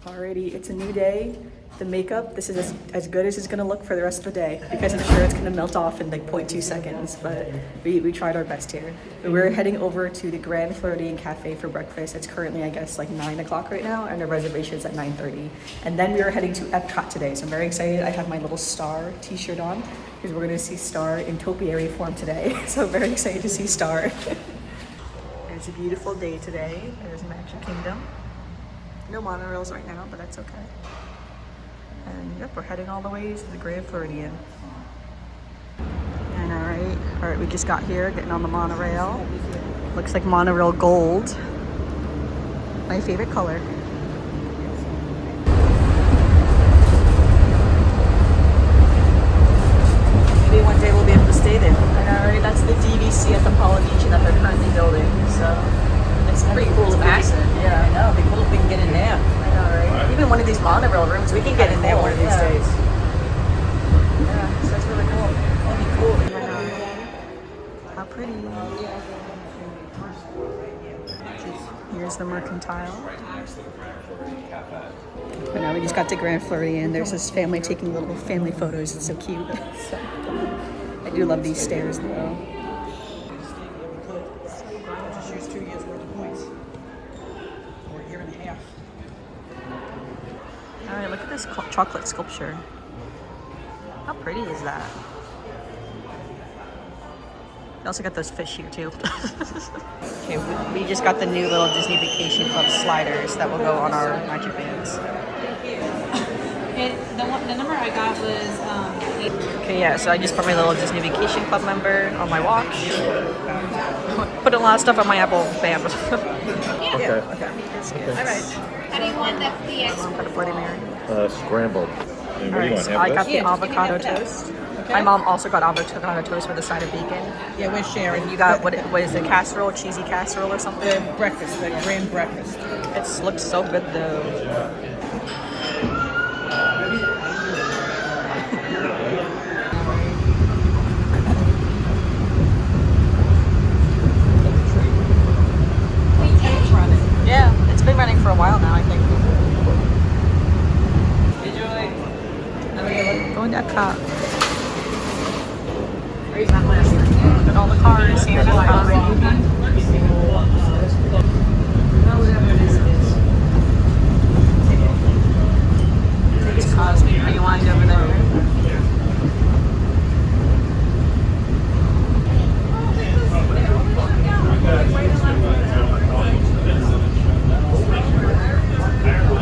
Alrighty, it's a new day. The makeup, this is as good as it's gonna look for the rest of the day because I'm sure it's gonna melt off in like 0.2 seconds, but we tried our best here. We're heading over to the Grand Floridian Cafe for breakfast. It's currently, I guess, like 9 o'clock right now, and the reservation's at 9:30. And then we are heading to Epcot today, so I'm very excited. I have my little Star t-shirt on because we're gonna see Star in topiary form today. So I'm very excited to see Star. It's a beautiful day today. There's Magic Kingdom. No monorails right now, but that's okay. And yep, we're heading all the way to the Grand Floridian. And all right, we just got here, getting on the monorail. Looks like monorail gold. My favorite color. Maybe one day we'll be able to stay there. And all right, that's the DVC at the Polynesian that they're currently building. So it's pretty cool. It's massive. Yeah, I know. It'd be cool if we can get in there. I know, right? Even one of these monorail rooms, we can get in there one of these days. Yeah, so that's really cool. That'd be cool. I know. How pretty. Here's the Mercantile. But now we just got to Grand Floridian. There's this family taking little family photos. It's so cute. So, I do love these stairs though. Just use 2 years worth of points. Or a year and a half. All right, look at this chocolate sculpture. How pretty is that? We also got those fish here too. Okay, we just got the new little Disney Vacation Club sliders that will go on our Magic Bands. The number I got was 8. Okay, yeah, so I just put my little Disney Vacation Club member on my watch. Put a lot of stuff on my Apple Band. Yeah. Okay. All right. How do you want the extra? Got a Bloody Mary. Scrambled. And what do you Alright, want? so Have I this? got the Yeah, just avocado give me half of that. toast. Okay. My mom also got avocado toast with a side of bacon. Yeah, we're sharing. You got, what is it, casserole, cheesy casserole or something? The breakfast, the grand breakfast. It looks so good though. Yeah, it's been running for a while now, I think. Going to Epcot. Look at all the cars here at Epcot. It's Cosmic Rewind over there.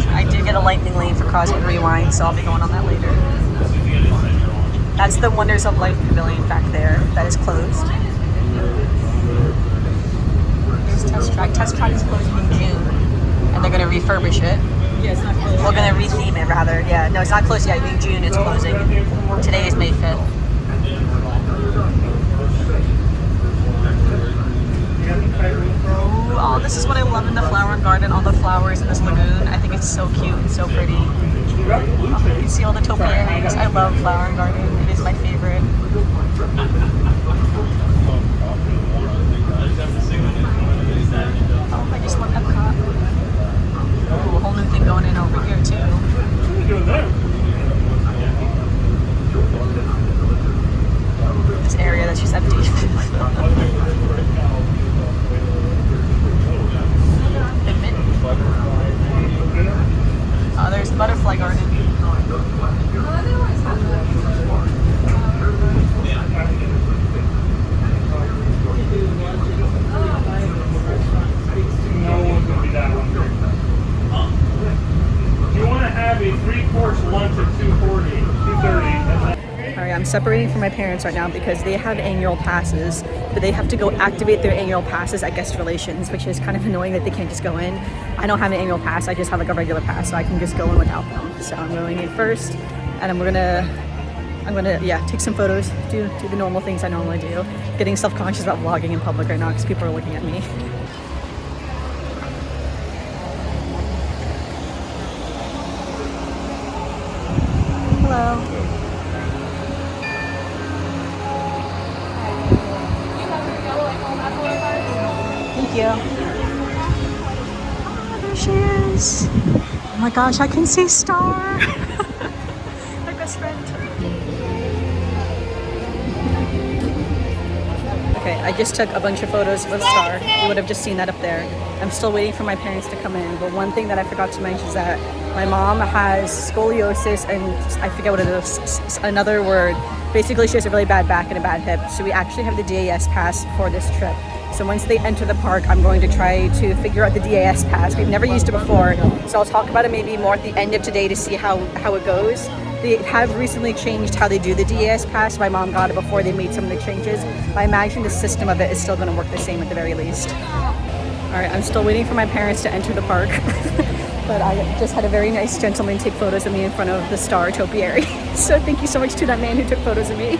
I did get a lightning lane for Cosmic Rewind, so I'll be going on that later. That's the Wonders of Life Pavilion back there that is closed. Here's Test Track. Test Track is closing in June, and they're going to refurbish it. Yeah, it's not closed. We're going to retheme it rather. Yeah, no, it's not closed yet. In June it's closing. Today is May 5th. Ooh, oh, this is what I love in the flower garden, all the flowers in this lagoon. I think it's so cute and so pretty. Oh, you can see all the topiaries. I love flower garden. It is my favorite. Oh, I just love Epcot. Ooh, a whole new thing going in over here too. This area that's just empty. Oh, there's the butterfly garden. You want to have a 3-course lunch at 2:30. Alright, I'm separating from my parents right now because they have annual passes, but they have to go activate their annual passes at guest relations, which is kind of annoying that they can't just go in. I don't have an annual pass, I just have like a regular pass, so I can just go in without them. So I'm going in first, and I'm gonna take some photos, do the normal things I normally do. Getting self-conscious about vlogging in public right now because people are looking at me. Hello. Thank you. Oh, there she is. my gosh, I can see Star. My best friend. Okay, I just took a bunch of photos with Star. You would have just seen that up there. I'm still waiting for my parents to come in, but one thing that I forgot to mention is that my mom has scoliosis and I forget what it is, another word. Basically, she has a really bad back and a bad hip, so we actually have the DAS pass for this trip. So once they enter the park, I'm going to try to figure out the DAS pass. We've never used it before, so I'll talk about it maybe more at the end of today to see how it goes. They have recently changed how they do the DAS pass. My mom got it before they made some of the changes. But I imagine the system of it is still going to work the same at the very least. All right, I'm still waiting for my parents to enter the park. But I just had a very nice gentleman take photos of me in front of the Star topiary. So thank you so much to that man who took photos of me.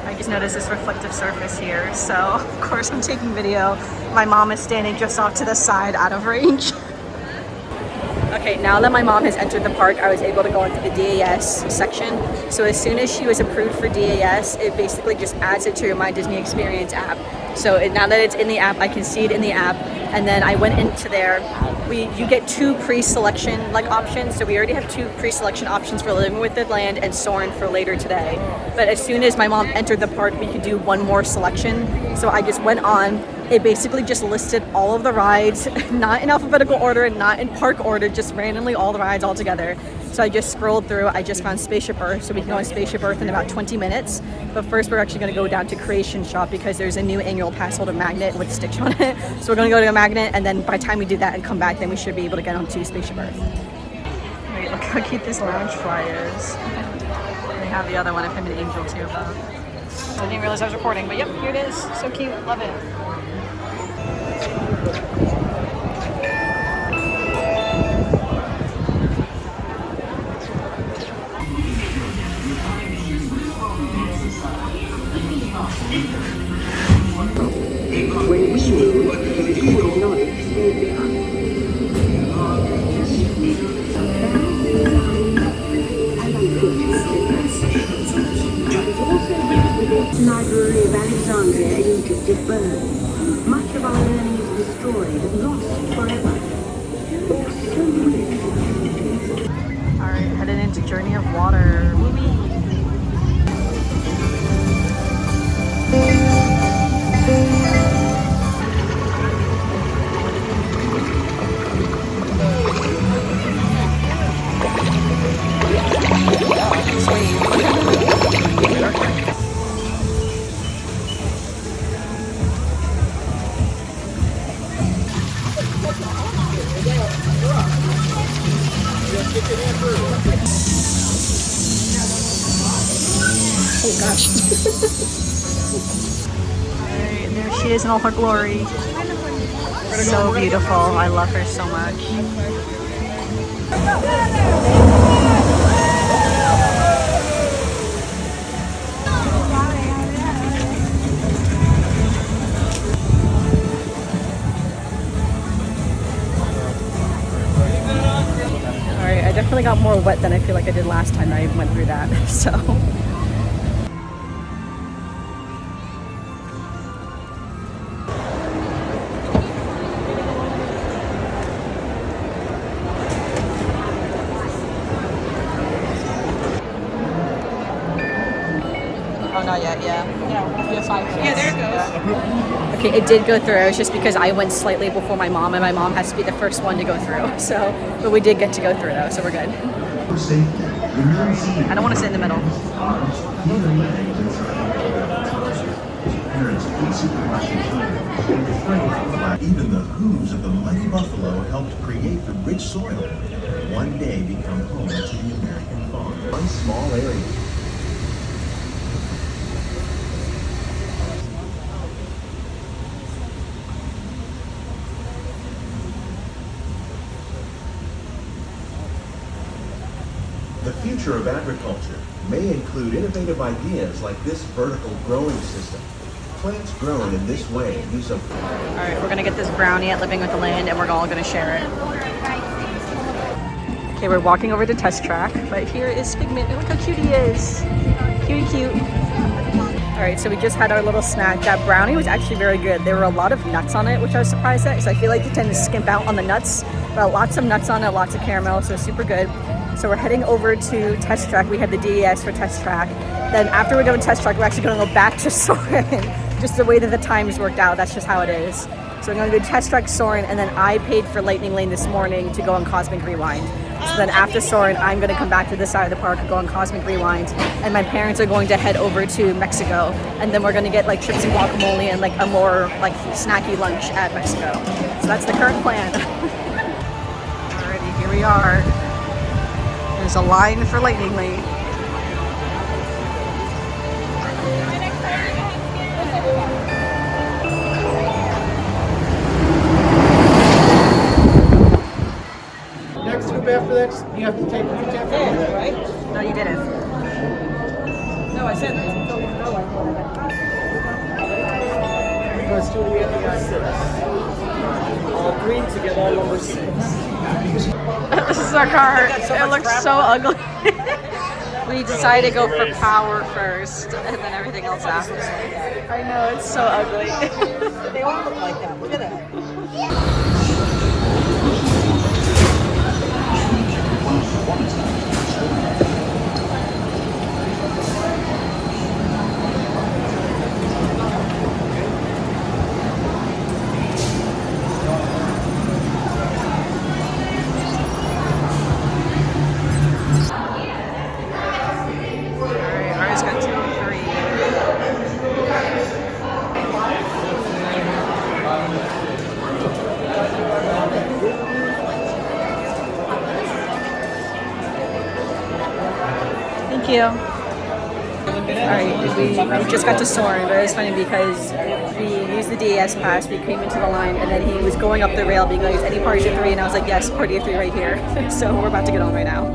I just noticed this reflective surface here. So of course I'm taking video. My mom is standing just off to the side out of range. Okay, now that my mom has entered the park, I was able to go into the DAS section. So as soon as she was approved for DAS, it basically just adds it to your My Disney Experience app. So now that it's in the app, I can see it in the app. And then I went into there. You get 2 pre-selection options. So we already have 2 pre-selection options for Living with the Land and Soarin' for later today. But as soon as my mom entered the park, we could do one more selection. So I just went on. It basically just listed all of the rides, not in alphabetical order, not in park order, just randomly all the rides all together. So I just scrolled through. I just found Spaceship Earth, so we can go on Spaceship Earth in about 20 minutes. But first, we're actually going to go down to Creation Shop because there's a new annual pass holder magnet with Stitch on it. So we're going to go to a magnet, and then by the time we do that and come back, then we should be able to get onto Spaceship Earth. Wait, look how cute this lounge fly is. They have the other one of him and Angel too. I didn't realize I was recording, but yep, here it is. So cute, love it. When we move, you will not stay behind. Library of Alexandria in Egypt is burned. Much of our learning is destroyed, lost forever. Or so little. Alright, headed into Journey of Water. Oh gosh. Alright, there she is in all her glory. So beautiful. I love her so much. Alright, I definitely got more wet than I feel like I did last time I went through that, so. Oh, not yet, yeah. Yeah, there it goes. Okay, it did go through. It was just because I went slightly before my mom, and my mom has to be the first one to go through. So, but we did get to go through though, so we're good. I don't want to sit in the middle. Even the hooves of the mighty buffalo helped create the rich soil that one day become home to the American fawn. One small area. The future of agriculture may include innovative ideas like this vertical growing system. Plants grown in this way use a... All right, we're gonna get this brownie at Living with the Land, and we're all gonna share it. Okay, we're walking over to Test Track, but here is Figment. Look how cute he is. Cutie cute. All right, so we just had our little snack. That brownie was actually very good. There were a lot of nuts on it, which I was surprised at, because I feel like you tend to skimp out on the nuts. But lots of nuts on it, lots of caramel, so super good. So we're heading over to Test Track. We have the DES for Test Track. Then after we're done with Test Track, we're actually going to go back to Soarin. Just the way that the times worked out, that's just how it is. So I'm going to do Test Track Soarin, and then I paid for Lightning Lane this morning to go on Cosmic Rewind. So then after Soarin, I'm going to come back to this side of the park and go on Cosmic Rewind. And my parents are going to head over to Mexico. And then we're going to get like chips and guacamole and like a more like snacky lunch at Mexico. So that's the current plan. Alrighty, here we are. There's a line for Lightning Lane. Next loop after this, you have to take the tap right? No, you didn't. No, I said that. Goes to the 6. All green to get all number 6. This is our car. It looks so ugly. We decided to go for power first and then everything else after. I know, it's so ugly. They all look like that. Look at that. Ours got 2 or 3. Thank you. Alright, we just got to Soarin', but it was funny because we used the DES pass, we came into the line, and then he was going up the rail being like, is any party of 3? And I was like, yes, party of 3 right here. So we're about to get on right now.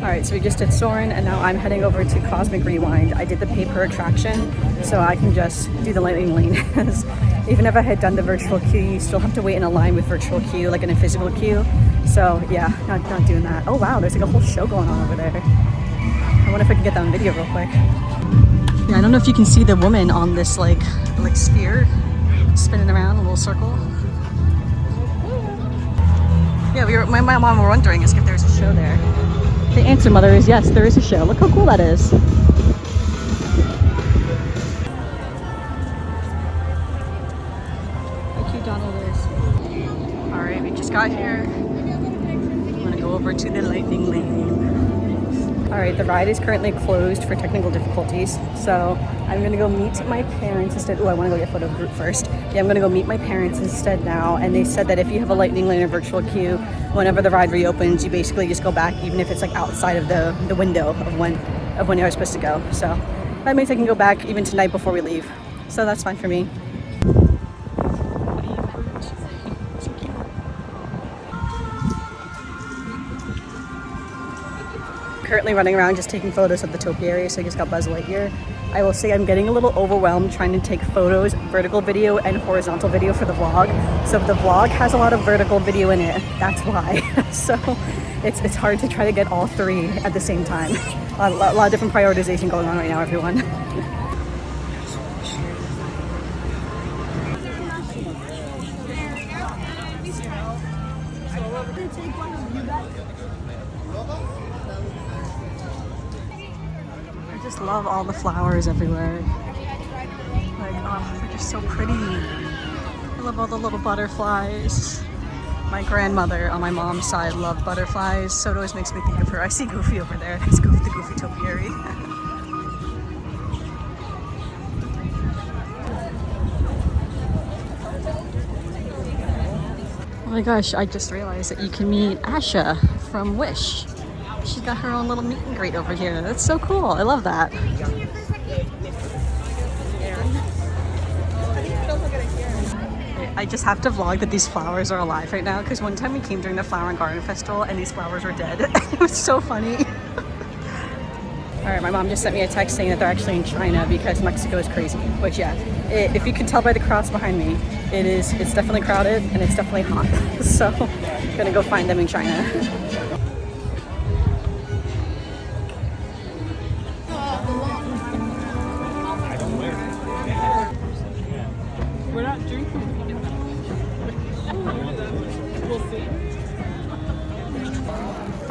Alright, so we just did Soarin', and now I'm heading over to Cosmic Rewind. I did the pay-per attraction, so I can just do the Lightning Lane. Even if I had done the virtual queue, you still have to wait in a line with virtual queue, like in a physical queue. So yeah, not doing that. Oh wow, there's like a whole show going on over there. I wonder if I can get that on video real quick. Yeah, I don't know if you can see the woman on this like sphere spinning around in a little circle. Yeah, my mom were wondering if there's a show there. The answer, mother, is yes, there is a show. Look how cool that is. How cute Donald is. Alright, we just got here. I'm gonna go over to the Lightning Lane. Alright, the ride is currently closed for technical difficulties. So I'm gonna go meet my parents instead. Oh, I wanna go get a photo of the group first. Yeah, I'm gonna go meet my parents instead now. And they said that if you have a Lightning Lane or virtual queue, whenever the ride reopens, you basically just go back, even if it's like outside of the window of when you're supposed to go. So that means I can go back even tonight before we leave. So that's fine for me. Currently running around just taking photos of the topiary, so I just got Buzz Lightyear. I will say I'm getting a little overwhelmed trying to take photos, vertical video and horizontal video for the vlog. So if the vlog has a lot of vertical video in it, that's why. So it's hard to try to get all 3 at the same time. A lot of different prioritization going on right now, everyone. I just love all the flowers everywhere. Like, oh, they're just so pretty. I love all the little butterflies. My grandmother on my mom's side loved butterflies, so it always makes me think of her. I see Goofy over there. It's Goofy, the Goofy topiary. Oh my gosh, I just realized that you can meet Asha from Wish. She's got her own little meet and greet over here. That's so cool. I love that. I just have to vlog that these flowers are alive right now, because one time we came during the Flower and Garden Festival and these flowers were dead. It was so funny. All right, my mom just sent me a text saying that they're actually in China because Mexico is crazy. Which, yeah, if you can tell by the crowds behind me, it's definitely crowded and it's definitely hot. So, I'm gonna go find them in China. We're not drinking. We'll see.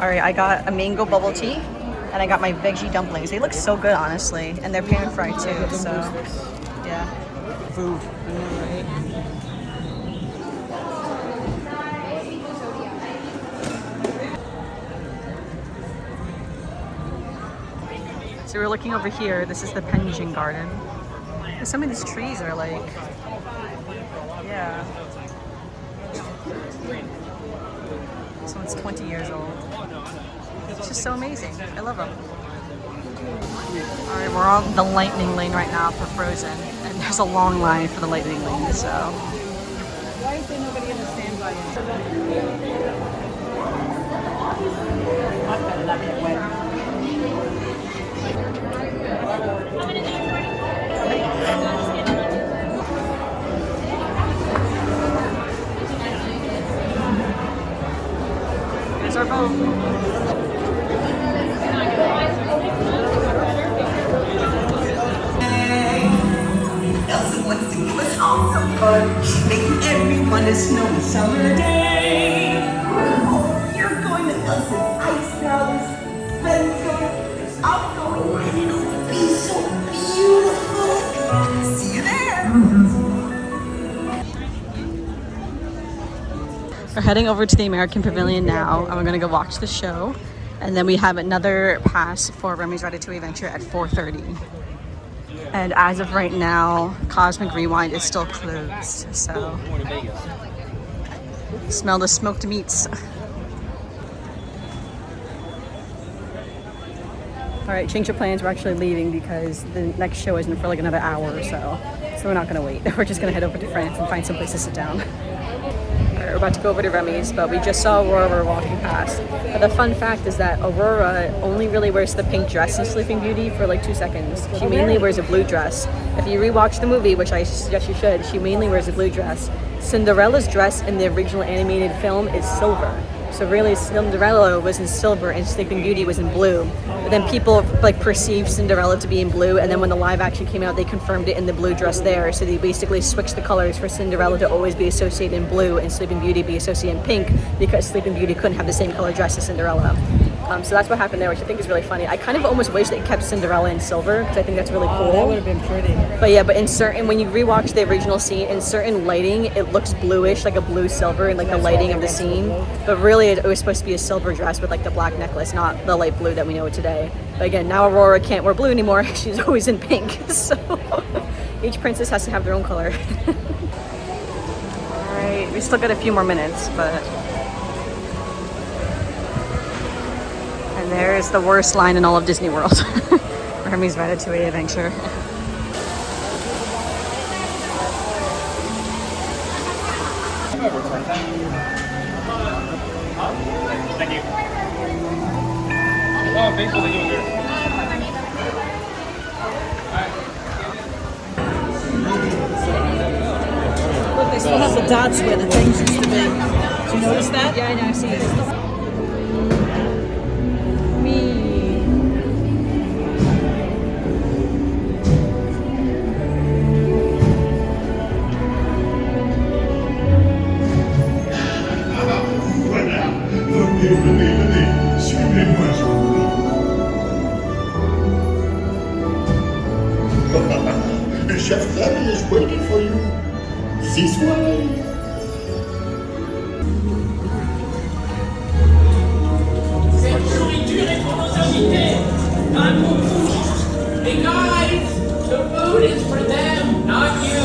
All right, I got a mango bubble tea and I got my veggie dumplings. They look so good, honestly, and they're pan fried too. So, yeah. Food. So we're looking over here. This is the Penjing Garden. And some of these trees are like, yeah. This one's 20 years old. It's just so amazing. I love them. All right, we're on the lightning lane right now for Frozen, and there's a long line for the lightning lane. So. Why is there nobody in the standby? Here's our boat. Elsa wants to give us all some fun, making everyone a snowy summer day. Oh, you're going to Elsa's ice palace, Spencer. I'm going, and it'll be so beautiful. See you there. We're heading over to the American Pavilion now, and we're gonna go watch the show. And then we have another pass for Remy's Ratatouille adventure at 4:30. And as of right now, Cosmic Rewind is still closed, so smell the smoked meats. All right, change of plans. We're actually leaving because the next show isn't for like another hour or so. So we're not gonna wait. We're just gonna head over to France and find some place to sit down. We're about to go over to Remy's, but we just saw Aurora walking past. But the fun fact is that Aurora only really wears the pink dress in Sleeping Beauty for like 2 seconds. She mainly wears a blue dress. If you rewatch the movie, which I suggest you should, she mainly wears a blue dress. Cinderella's dress in the original animated film is silver. So really, Cinderella was in silver and Sleeping Beauty was in blue. But then people like perceived Cinderella to be in blue, and then when the live action came out, they confirmed it in the blue dress there. So they basically switched the colors for Cinderella to always be associated in blue and Sleeping Beauty be associated in pink because Sleeping Beauty couldn't have the same color dress as Cinderella. So that's what happened there, which I think is really funny. I kind of almost wish they kept Cinderella in silver because I think that's really cool. That would have been pretty. But yeah, but in certain, when you rewatch the original scene, in certain lighting, it looks bluish, like a blue silver, and like the lighting of the scene. But really, it was supposed to be a silver dress with like the black necklace, not the light blue that we know today. But again, now Aurora can't wear blue anymore. She's always in pink. So each princess has to have their own color. All right, we still got a few more minutes, but. And there's the worst line in all of Disney World. Remy's Ratatouille adventure. Thank you. Oh, thanks for the good. Look, they still have the dots where the things used to be. Did you notice that? Yeah, I know, I've seen it. Venez, suivez-moi, je vous prie. Chef Remy is waiting for you. This way. Cette nourriture est pour nos invités. Not for food. Hey guys, the food is for them, not you.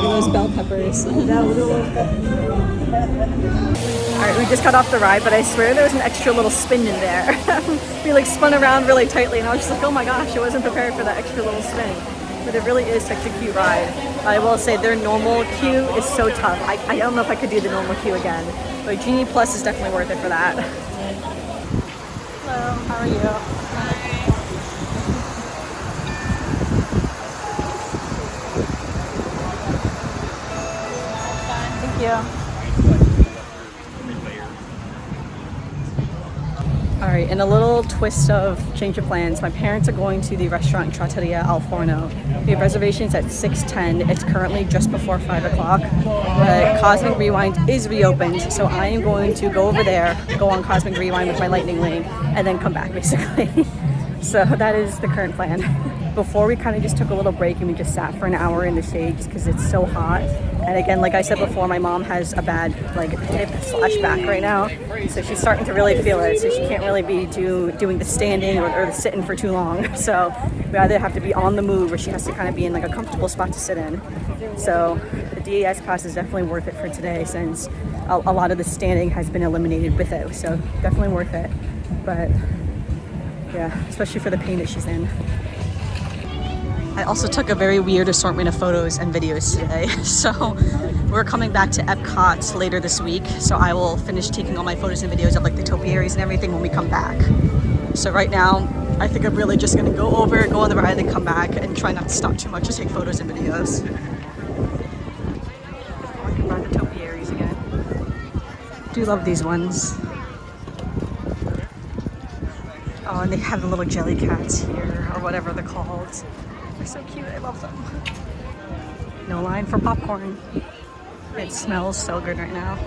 Those bell peppers. Alright, we just got off the ride, but I swear there was an extra little spin in there. We like spun around really tightly, and I was just like, oh my gosh, I wasn't prepared for that extra little spin. But it really is such a cute ride. I will say their normal queue is so tough. I don't know if I could do the normal queue again, but Genie Plus is definitely worth it for that. Hello, how are you? Thank you. All right, in a little twist of change of plans, my parents are going to the restaurant Trattoria Al Forno. We have reservations at 6:10. It's currently just before 5 o'clock. But Cosmic Rewind is reopened, so I am going to go over there, go on Cosmic Rewind with my lightning lane, and then come back basically. So that is the current plan. Before we kind of just took a little break and we just sat for an hour in the shade just because it's so hot. And again, like I said before, my mom has a bad like hip/back right now, so she's starting to really feel it. So she can't really be doing the standing or the sitting for too long. So we either have to be on the move or she has to kind of be in like a comfortable spot to sit in. So the DAS pass is definitely worth it for today since a lot of the standing has been eliminated with it. So definitely worth it. But yeah, especially for the pain that she's in. I also took a very weird assortment of photos and videos today. So we're coming back to Epcot later this week. So I will finish taking all my photos and videos of like the topiaries and everything when we come back. So right now, I think I'm really just gonna go on the ride and come back and try not to stop too much to take photos and videos. Walking by the topiaries again. Do love these ones. Oh, and they have the little jelly cats here, or whatever they're called. They're so cute, I love them. No line for popcorn. It smells so good right now.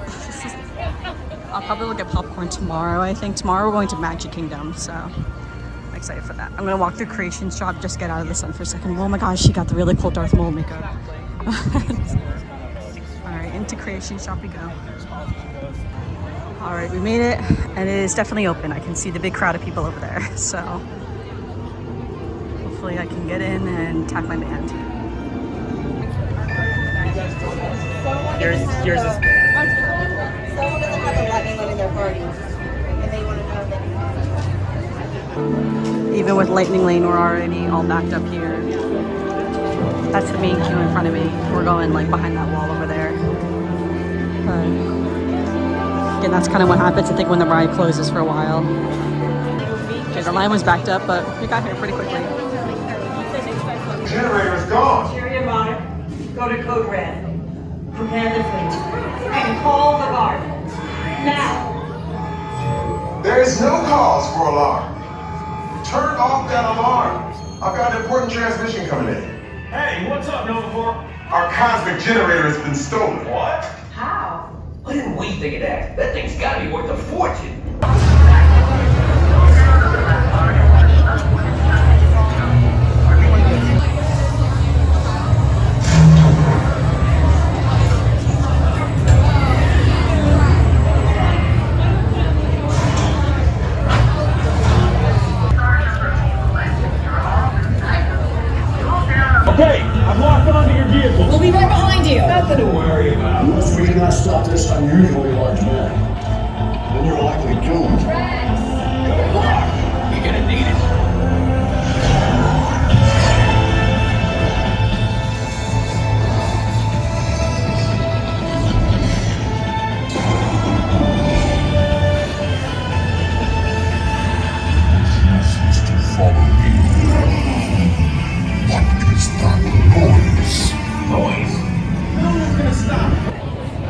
I'll probably look at popcorn tomorrow, I think. Tomorrow we're going to Magic Kingdom, so I'm excited for that. I'm gonna walk through Creation Shop, just get out of the sun for a second. Oh my gosh, she got the really cool Darth Maul makeup. All right, into Creation Shop we go. All right, we made it, and it is definitely open. I can see the big crowd of people over there, so hopefully I can get in and tap my band. Yours is. Someone doesn't have a lightning lane in their party, and they want to know. Even with lightning lane, we're already all backed up here. That's the main queue in front of me. We're going like behind that wall over there. But again, that's kind of what happens, I think, when the ride closes for a while. Okay, the line was backed up, but we got here pretty quickly. The generator is gone. Interior monitor, go to code red. Prepare the fleet. And call the guard. Now. There is no cause for alarm. Turn off that alarm. I've got an important transmission coming in. Hey, what's up, Nova Corps? Our cosmic generator has been stolen. What? How? Why didn't we think of that? That thing's gotta be worth a fortune. Okay, I've locked onto your vehicle. We'll be right behind you. Nothing to worry about. Unless we cannot stop this unusually large man, then you're likely doomed. Good luck. You're gonna need it.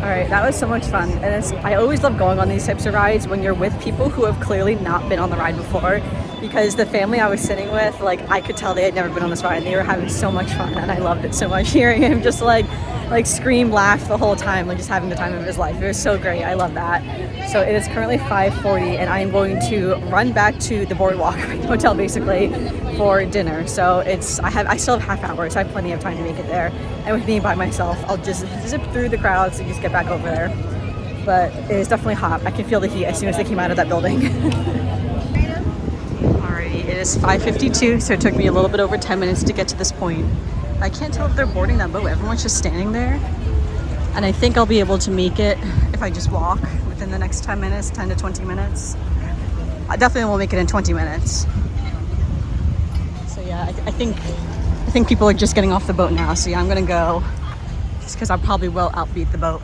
Alright, that was so much fun. And I always love going on these types of rides when you're with people who have clearly not been on the ride before, because the family I was sitting with, like, I could tell they had never been on this ride and they were having so much fun, and I loved it so much hearing him just like scream, laugh the whole time, like just having the time of his life. It was so great. I love that. So it is currently 5:40 and I am going to run back to the Boardwalk hotel basically for dinner. So I still have half hour, so I have plenty of time to make it there. And with me by myself, I'll just zip through the crowds and just get back over there. But it is definitely hot. I can feel the heat as soon as they came out of that building. Alrighty, it is 5:52, so it took me a little bit over 10 minutes to get to this point. I can't tell if they're boarding that boat. Everyone's just standing there. And I think I'll be able to make it if I just walk with within the next 10 minutes, 10 to 20 minutes. I definitely will make it in 20 minutes. So yeah, I think people are just getting off the boat now. So yeah, I'm gonna go just because I probably will outbeat the boat.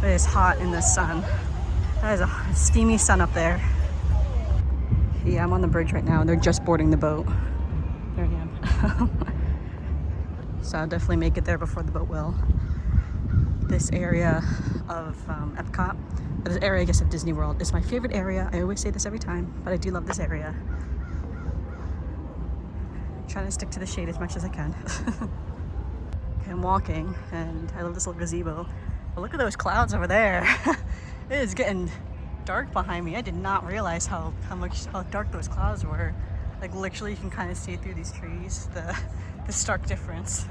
It is hot in the sun. That is a steamy sun up there. Yeah, I'm on the bridge right now. They're just boarding the boat. There I am. So I'll definitely make it there before the boat will. This area of Epcot, this area I guess of Disney World, is my favorite area. I always say this every time, but I do love this area. I'm trying to stick to the shade as much as I can. Okay, I'm walking and I love this little gazebo. But look at those clouds over there. It is getting dark behind me. I did not realize how dark those clouds were. Like literally you can kind of see through these trees, the stark difference.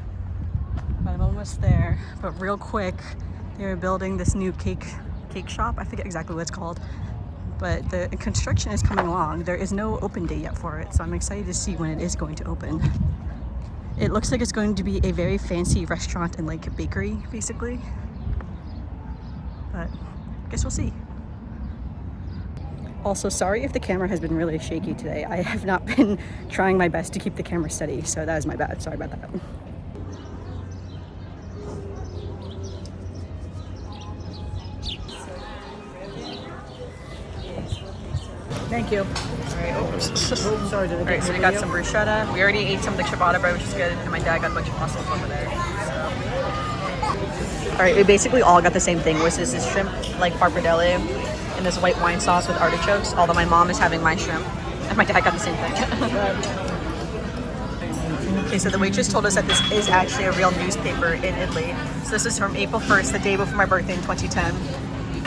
But I'm almost there. But real quick, they were building this new cake shop. I forget exactly what it's called. But the construction is coming along. There is no open date yet for it, so I'm excited to see when it is going to open. It looks like it's going to be a very fancy restaurant and like bakery, basically. But I guess we'll see. Also, sorry if the camera has been really shaky today. I have not been trying my best to keep the camera steady, so that is my bad. Sorry about that. Thank you. Alright, Sorry, did I Alright, so we got some bruschetta. We already ate some of the ciabatta bread, which is good, and my dad got a bunch of mussels over there. Alright, we basically all got the same thing, which is this shrimp, like farfadelli, and this white wine sauce with artichokes, although my mom is having my shrimp, and my dad got the same thing. Okay, so the waitress told us that this is actually a real newspaper in Italy. So this is from April 1st, the day before my birthday in 2010.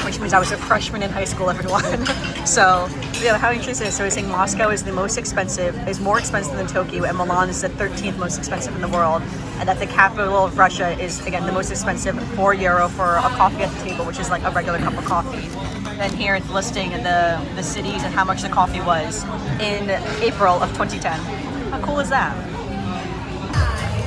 Which means I was a freshman in high school, everyone. So, yeah, how interesting. So, it's saying Moscow is the most expensive, is more expensive than Tokyo, and Milan is the 13th most expensive in the world. And that the capital of Russia is, again, the most expensive, €4 for a coffee at the table, which is like a regular cup of coffee. Then here it's listing the cities and how much the coffee was in April of 2010. How cool is that?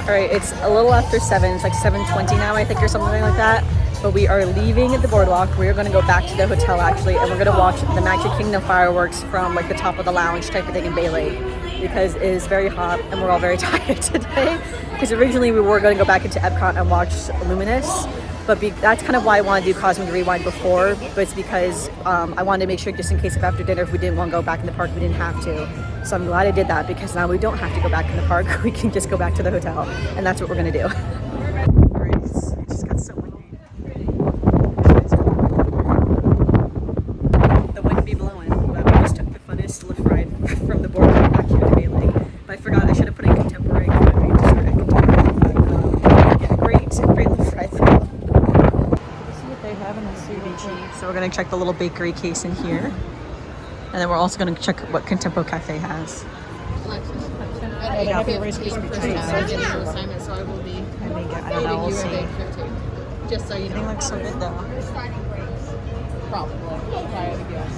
All right, it's a little after 7. It's like 7:20 now, I think, or something like that. But we are leaving the boardwalk. We are going to go back to the hotel actually, and we're going to watch the Magic Kingdom fireworks from like the top of the lounge type of thing in Bay Lake, because it is very hot and we're all very tired today. Because originally we were going to go back into Epcot and watch Luminous, but that's kind of why I wanted to do Cosmic Rewind before. But it's because I wanted to make sure, just in case if after dinner if we didn't want to go back in the park, we didn't have to. So I'm glad I did that, because now we don't have to go back in the park. We can just go back to the hotel, and that's what we're going to do. So we're going to check the little bakery case in here. And then we're also going to check what Contempo Cafe has. I have your Rice Krispie treats. So I will be. I don't know, we'll see. Just so you know. Everything looks so good though. Probably. If I had to guess.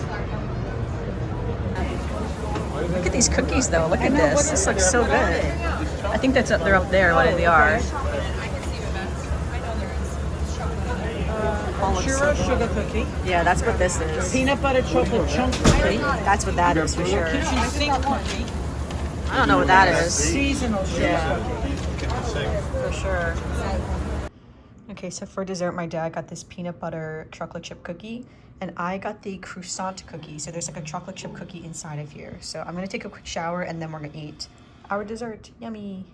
Look at these cookies though. Look at this. This looks so good. I think they're up there, what they are. Churro sugar cookie. Yeah, that's what this is. Peanut butter chocolate chunk cookie. That's what that is for sure. Kitchen sink cookie. I don't know what that is. Seasonal sugar cookie. For sure. Okay, so for dessert, my dad got this peanut butter chocolate chip cookie, and I got the croissant cookie. So there's like a chocolate chip cookie inside of here. So I'm gonna take a quick shower and then we're gonna eat our dessert. Yummy.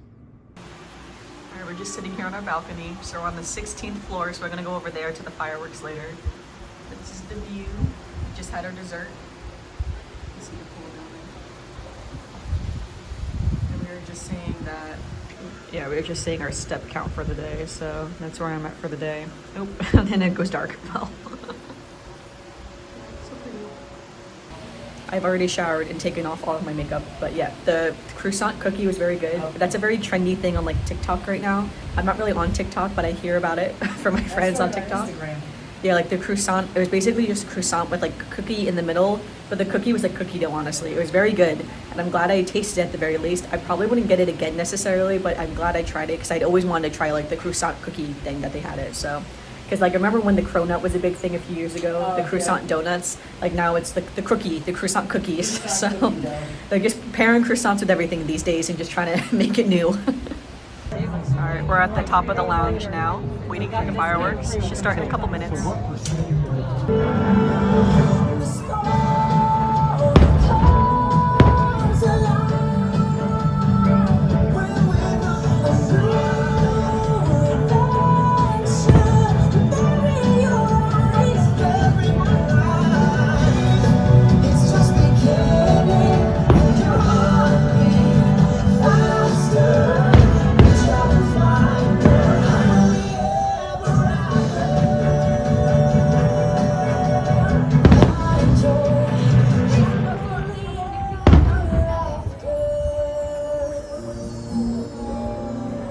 All right, we're just sitting here on our balcony. So we're on the 16th floor, so we're gonna go over there to the fireworks later. But this is the view. We just had our dessert. You see the pool down there. And we were just saying that, yeah, we were just saying our step count for the day. So that's where I'm at for the day. Oh, and then it goes dark. Well, so pretty. I've already showered and taken off all of my makeup, but yeah, the croissant cookie was very good. That's a very trendy thing on like TikTok right now. I'm not really on TikTok, but I hear about it from my friends on TikTok. Yeah, like the croissant, it was basically just a croissant with like cookie in the middle, but the cookie was like cookie dough, honestly. It was very good, and I'm glad I tasted it at the very least. I probably wouldn't get it again necessarily, but I'm glad I tried it, because I'd always wanted to try like the croissant cookie thing that they had it. So Because like I remember when the cronut was a big thing a few years ago, the croissant donuts. Like now it's the croissant cookies. So they're just pairing croissants with everything these days and just trying to make it new. All right, we're at the top of the lounge now, waiting for the fireworks. It should start in a couple minutes.